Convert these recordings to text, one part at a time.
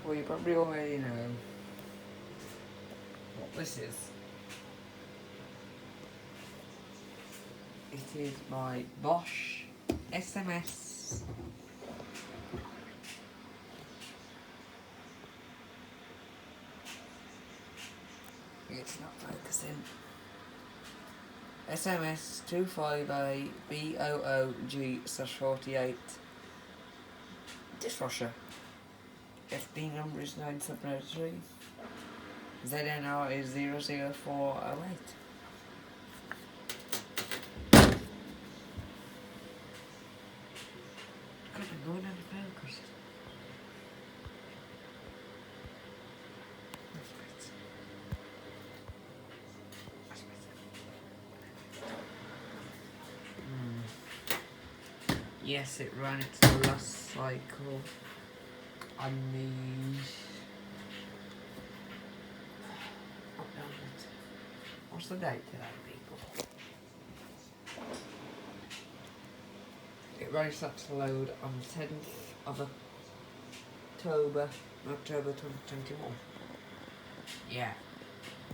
Well, you probably already know what this is. It is my Bosch SMS. It's not focusing. SMS 25A BOOG/48. Dishwasher. FD number is 9703. ZNR is 00408. Could have been going out of focus. Yes, it ran its last cycle on the... What's the date today, people? It ran its last load on the 10th of October 2021. Yeah,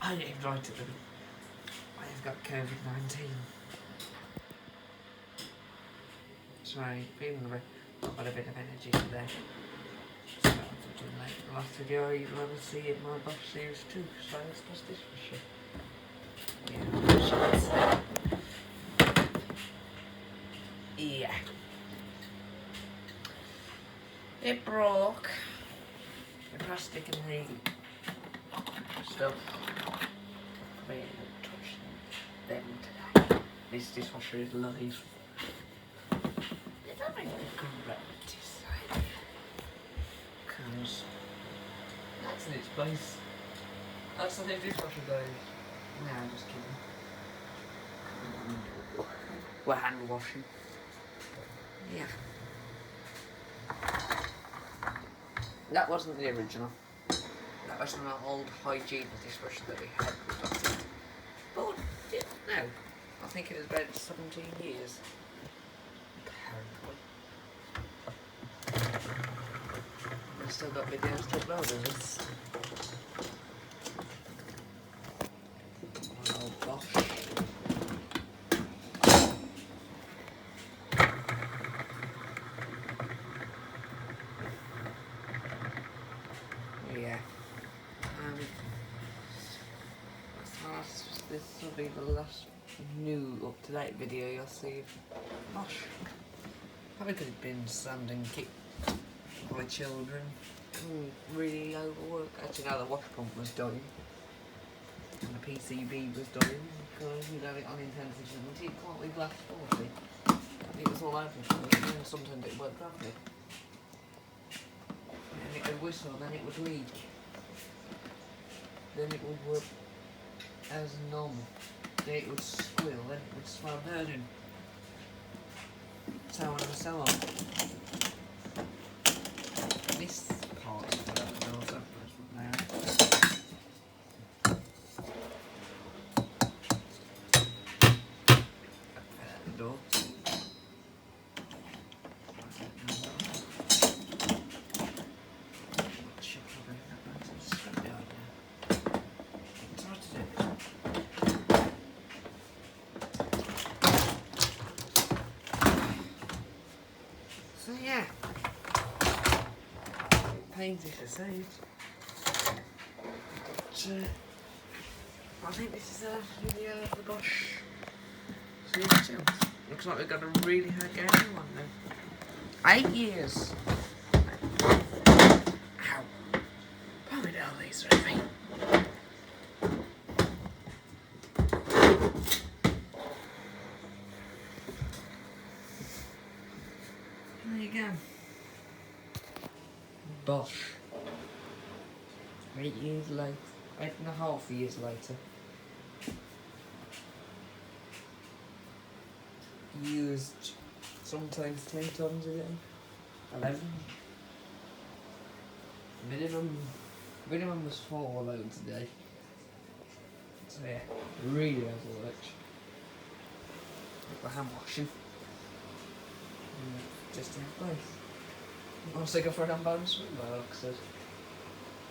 I didn't write it. I have got COVID-19. Sorry, feeling I've got a bit of energy today. So like the last video you'll ever see in my Bosch Series 2, so it's just dishwasher. Yeah. It broke. The plastic and the stuff. We haven't touched them today. This dishwasher is live. Because that's in its place. That's the new dishwasher guys. No, I'm just kidding. We're hand washing. Yeah. That wasn't the original. That was an old hygiene dishwasher that we had. But no, I think it was about 17 years. I've still got videos to upload of this. Oh gosh. Yeah. This will be the last new up-to-date video you'll see of Bosch. Probably because it's been sand and kicked by children. Really overworked. Actually, now the wash pump was dying. And the PCB was dying because we had it on intensive 70. It can't leave last 40. It was all over the place, and sometimes it worked properly. And it would whistle, then it would leak. Then it would work as normal. Then it would squeal, then it would smell burning. So on and so on. This part's for that door, so let's put there. At the door. So yeah, painful to say it, but I think this is the last video of the Bosch Series 2. Looks like we've got a really hard game one now. 8 years. Ow. Probably down these heavy. There you go. Bosch. 8 years later. 8.5 years later. Used sometimes 10 tons a day. 11. Minimum was 4 loads a day. So yeah, really overworked. For hand washing. Just in place. I'm sick of for an unbalanced swim by like I said.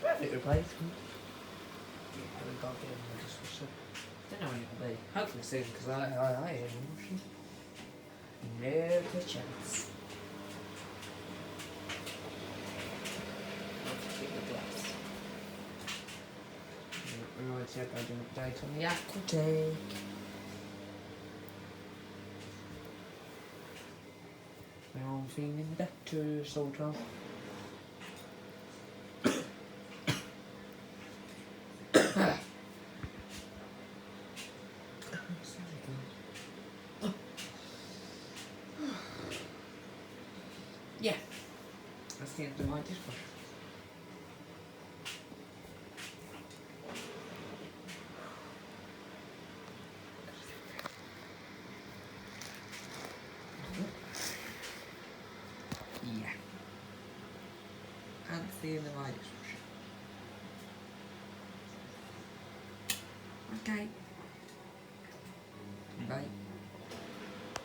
Perfect replacement. Yeah, we've got to get in the dishwasher. Don't know when it'll be. Hopefully soon, because I ain't washing. No chance. I'll just keep the glass. Right, so I'll do an update on the aqua tank. Now I'm feeling better, sort of. Yeah, that's the end of my dishwasher. Yeah, that's the end of my dishwasher. Okay, bye.